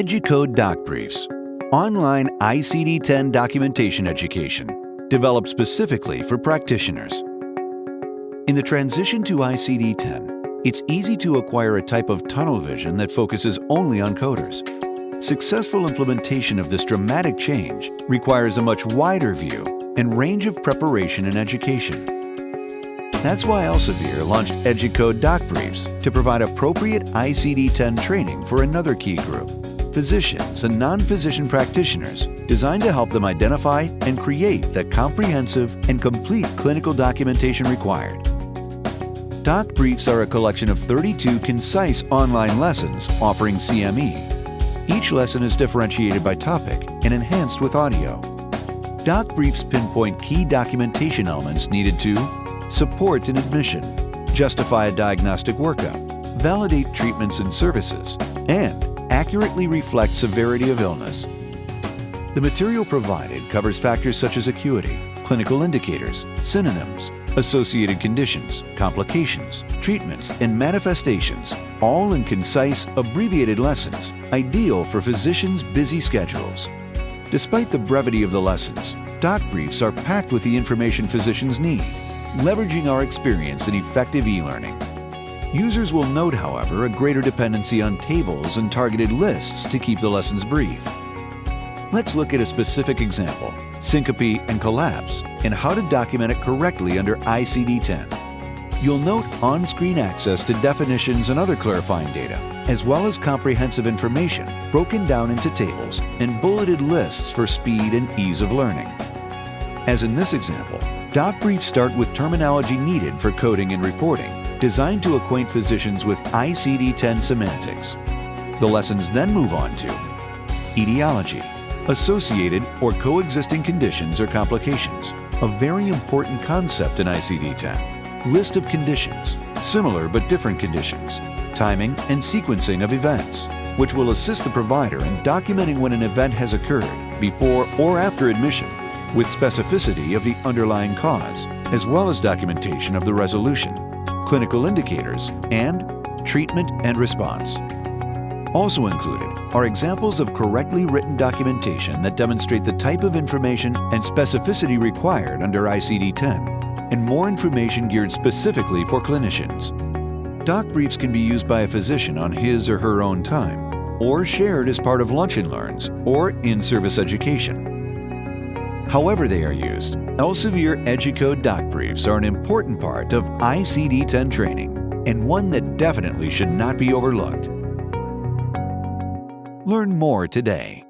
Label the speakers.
Speaker 1: EduCode Doc Briefs, online ICD-10 documentation education, developed specifically for practitioners. In the transition to ICD-10, it's easy to acquire a type of tunnel vision that focuses only on coders. Successful implementation of this dramatic change requires a much wider view and range of preparation and education. That's why Elsevier launched EduCode Doc Briefs to provide appropriate ICD-10 training for another key group, physicians and non-physician practitioners, designed to help them identify and create the comprehensive and complete clinical documentation required. Doc Briefs are a collection of 32 concise online lessons offering CME. Each lesson is differentiated by topic and enhanced with audio. Doc Briefs pinpoint key documentation elements needed to support an admission, justify a diagnostic workup, validate treatments and services, and accurately reflect severity of illness. The material provided covers factors such as acuity, clinical indicators, synonyms, associated conditions, complications, treatments, and manifestations, all in concise, abbreviated lessons, ideal for physicians' busy schedules. Despite the brevity of the lessons, Doc Briefs are packed with the information physicians need, leveraging our experience in effective e-learning. Users will note, however, a greater dependency on tables and targeted lists to keep the lessons brief. Let's look at a specific example, syncope and collapse, and how to document it correctly under ICD-10. You'll note on-screen access to definitions and other clarifying data, as well as comprehensive information broken down into tables and bulleted lists for speed and ease of learning. As in this example, Doc Briefs start with terminology needed for coding and reporting, designed to acquaint physicians with ICD-10 semantics. The lessons then move on to etiology, associated or coexisting conditions or complications, a very important concept in ICD-10, list of conditions, similar but different conditions, timing and sequencing of events, which will assist the provider in documenting when an event has occurred before or after admission, with specificity of the underlying cause, as well as documentation of the resolution, clinical indicators, and treatment and response. Also included are examples of correctly written documentation that demonstrate the type of information and specificity required under ICD-10, and more information geared specifically for clinicians. Doc Briefs can be used by a physician on his or her own time, or shared as part of Lunch and Learns or in-service education. However they are used, Elsevier EduCode Doc Briefs are an important part of ICD-10 training, and one that definitely should not be overlooked. Learn more today.